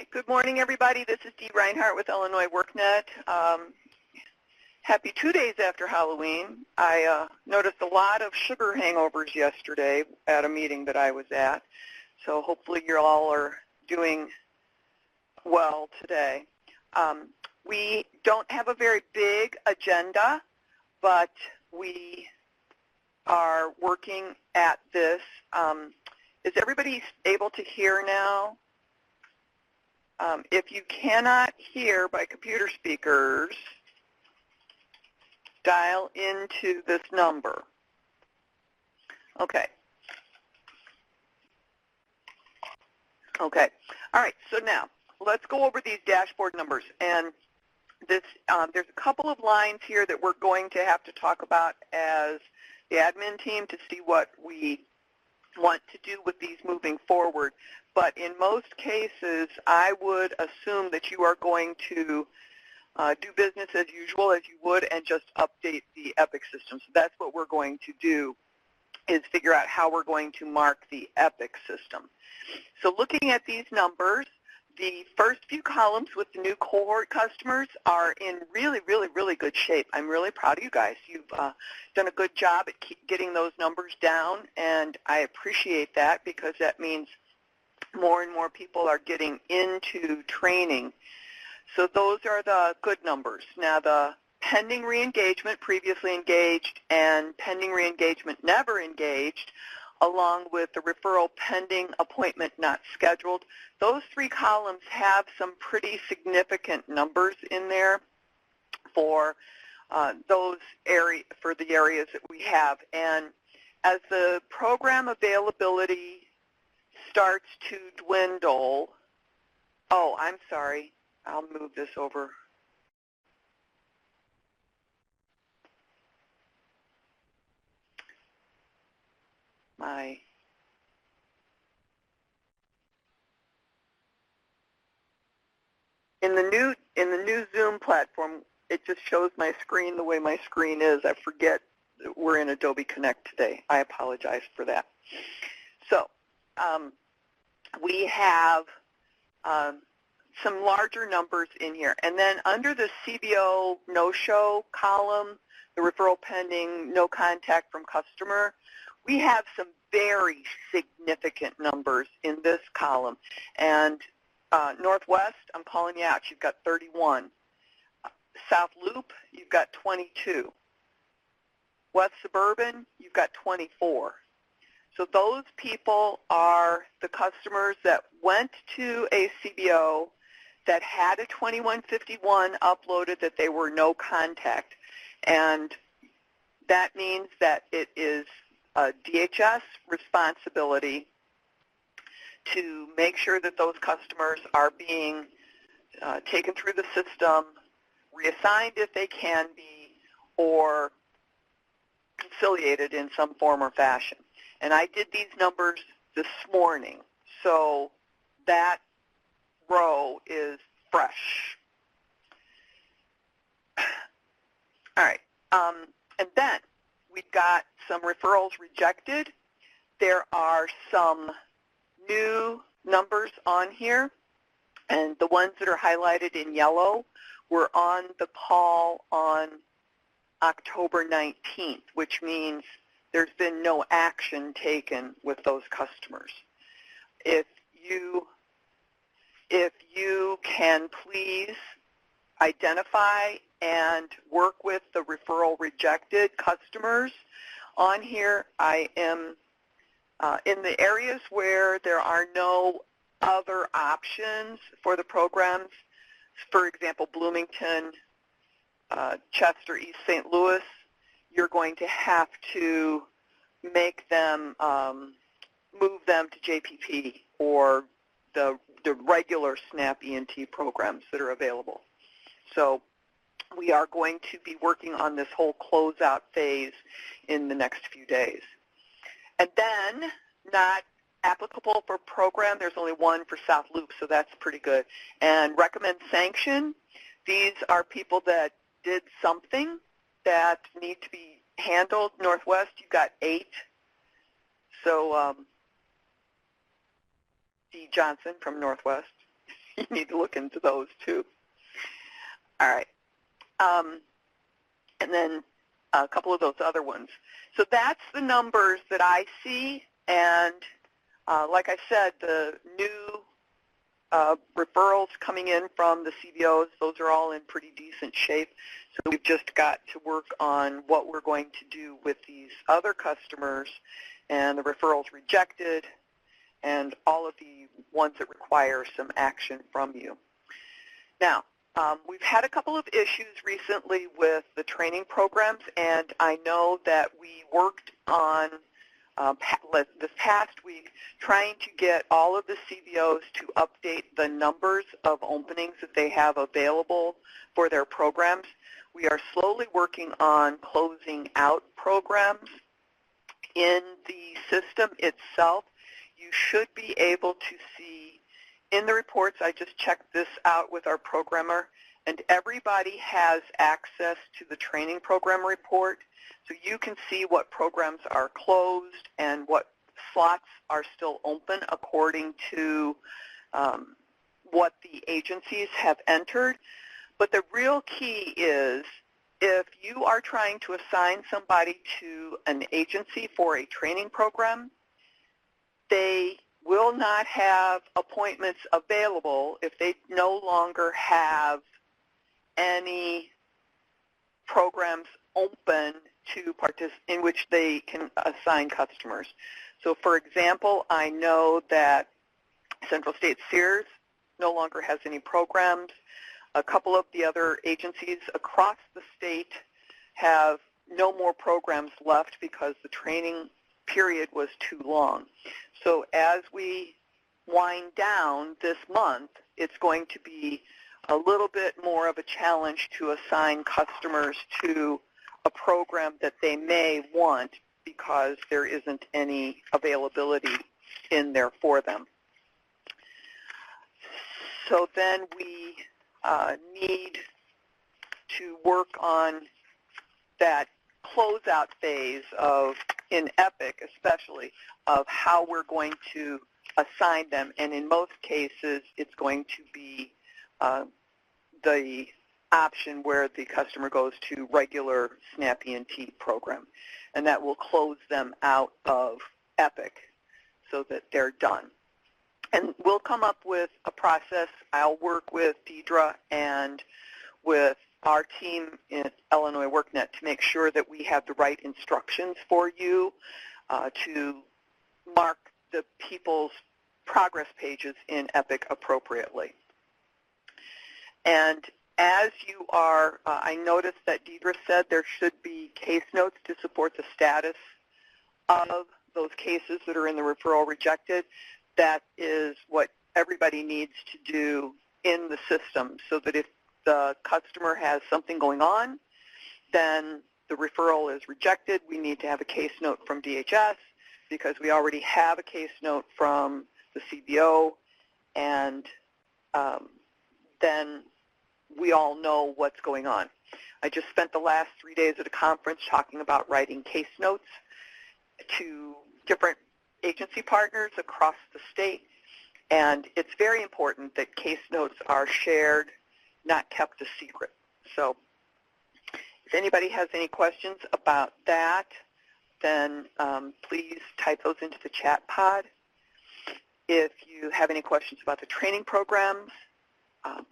right, good morning, everybody. This is Dee Reinhardt with Illinois WorkNet. Happy 2 days after Halloween. I noticed a lot of sugar hangovers yesterday at a meeting that I was at, so hopefully you all are doing well today. We don't have a very big agenda, but we are working at this. Is everybody able to hear now? If you cannot hear by computer speakers, dial into this number. Okay. Okay. All right. So now let's go over these dashboard numbers. And this, there's a couple of lines here that we're going to have to talk about as the admin team to see what we want to do with these moving forward. But in most cases, I would assume that you are going to do business as usual as you would and just update the EPIC system. So that's what we're going to do, is figure out how we're going to mark the EPIC system. So looking at these numbers, the first few columns with the new cohort customers are in really, really, really good shape. I'm really proud of you guys. You've done a good job at getting those numbers down, and I appreciate that because that means more and more people are getting into training. So those are the good numbers. Now the pending reengagement, previously engaged, and pending reengagement, never engaged, along with the referral pending, appointment not scheduled, those three columns have some pretty significant numbers in there for the areas that we have. And as the program availability starts to dwindle, oh, I'm sorry, I'll move this over. In the new Zoom platform, it just shows my screen the way my screen is. I forget that we're in Adobe Connect today. I apologize for that. So we have some larger numbers in here. And then under the CBO no-show column, the referral pending, no contact from customer, we have some very significant numbers in this column. And Northwest, I'm calling you out, you've got 31. South Loop, you've got 22. West Suburban, you've got 24. So those people are the customers that went to a CBO that had a 2151 uploaded that they were no contact. And that means that it is a DHS responsibility to make sure that those customers are being taken through the system, reassigned if they can be, or conciliated in some form or fashion. And I did these numbers this morning, so that row is fresh. All right, and then we've got some referrals rejected. There are some new numbers on here, and the ones that are highlighted in yellow were on the call on October 19th, which means there's been no action taken with those customers. If you can please identify and work with the referral rejected customers on here, I am in the areas where there are no other options for the programs, for example, Bloomington, Chester, East St. Louis, you're going to have to make them, move them to JPP or the regular SNAP ENT programs that are available. So we are going to be working on this whole closeout phase in the next few days. And then, not applicable for program, there's only one for South Loop, so that's pretty good. And recommend sanction, these are people that did something that need to be handled. Northwest, you've got 8. So D. Johnson from Northwest. you need to look into those too. All right. And then a couple of those other ones. So that's the numbers that I see, and like I said, the new referrals coming in from the CBOs, those are all in pretty decent shape. So we've just got to work on what we're going to do with these other customers and the referrals rejected and all of the ones that require some action from you. Now, we've had a couple of issues recently with the training programs, and I know that we worked on this past week trying to get all of the CBOs to update the numbers of openings that they have available for their programs. We are slowly working on closing out programs. In the system itself, you should be able to see in the reports, I just checked this out with our programmer, and everybody has access to the training program report. So you can see what programs are closed and what slots are still open according to what the agencies have entered. But the real key is if you are trying to assign somebody to an agency for a training program, they will not have appointments available if they no longer have any programs open to in which they can assign customers. So for example, I know that Central State Sears no longer has any programs. A couple of the other agencies across the state have no more programs left because the training period was too long. So as we wind down this month, it's going to be a little bit more of a challenge to assign customers to a program that they may want because there isn't any availability in there for them. So then we need to work on that closeout phase of, in EPIC especially, of how we're going to assign them. And in most cases, it's going to be the option where the customer goes to regular SNAP ENT program. And that will close them out of EPIC so that they're done. And we'll come up with a process. I'll work with Deidre and with our team in Illinois WorkNet to make sure that we have the right instructions for you to mark the people's progress pages in EPIC appropriately. And as you are, I noticed that Deidre said there should be case notes to support the status of those cases that are in the referral rejected. That is what everybody needs to do in the system so that if the customer has something going on, then the referral is rejected. We need to have a case note from DHS because we already have a case note from the CBO, and then we all know what's going on. I just spent the last 3 days at a conference talking about writing case notes to different agency partners across the state, and it's very important that case notes are shared, not kept a secret. So if anybody has any questions about that, then please type those into the chat pod. If you have any questions about the training programs,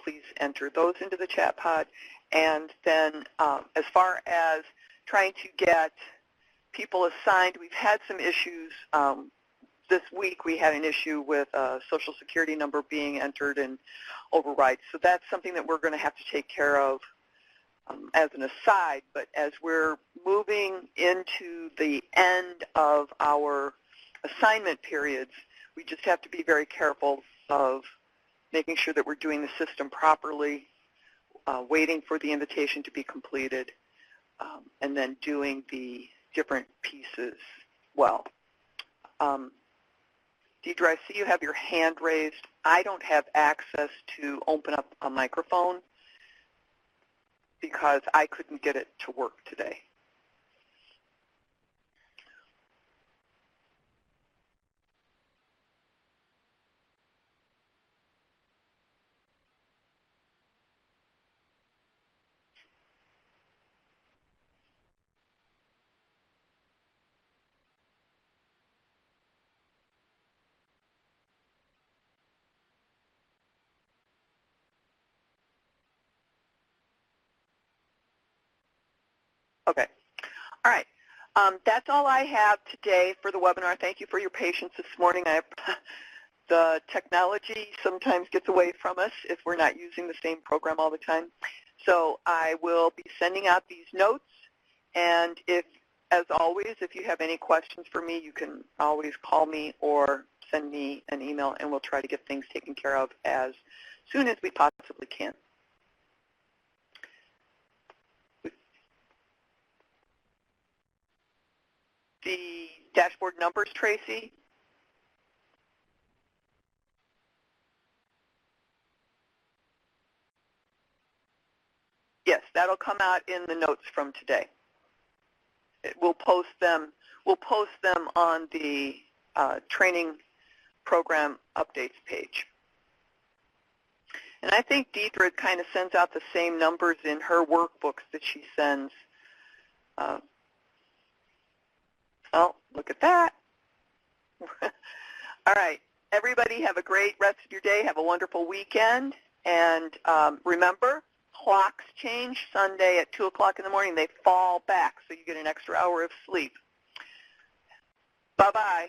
please enter those into the chat pod. And then as far as trying to get people assigned, we've had some issues. This week we had an issue with a Social Security number being entered and override. So that's something that we're going to have to take care of as an aside. But as we're moving into the end of our assignment periods, we just have to be very careful of making sure that we're doing the system properly, waiting for the invitation to be completed, and then doing the different pieces well. Deidre, I see you have your hand raised. I don't have access to open up a microphone because I couldn't get it to work today. Okay. All right. That's all I have today for the webinar. Thank you for your patience this morning. The technology sometimes gets away from us if we're not using the same program all the time. So I will be sending out these notes, and as always, if you have any questions for me, you can always call me or send me an email, and we'll try to get things taken care of as soon as we possibly can. The dashboard numbers, Tracy? Yes, that'll come out in the notes from today. We'll post them on the training program updates page. And I think Deidre kind of sends out the same numbers in her workbooks that she sends. Oh, look at that. All right. Everybody have a great rest of your day. Have a wonderful weekend. And remember, clocks change Sunday at 2 o'clock in the morning. They fall back, so you get an extra hour of sleep. Bye-bye.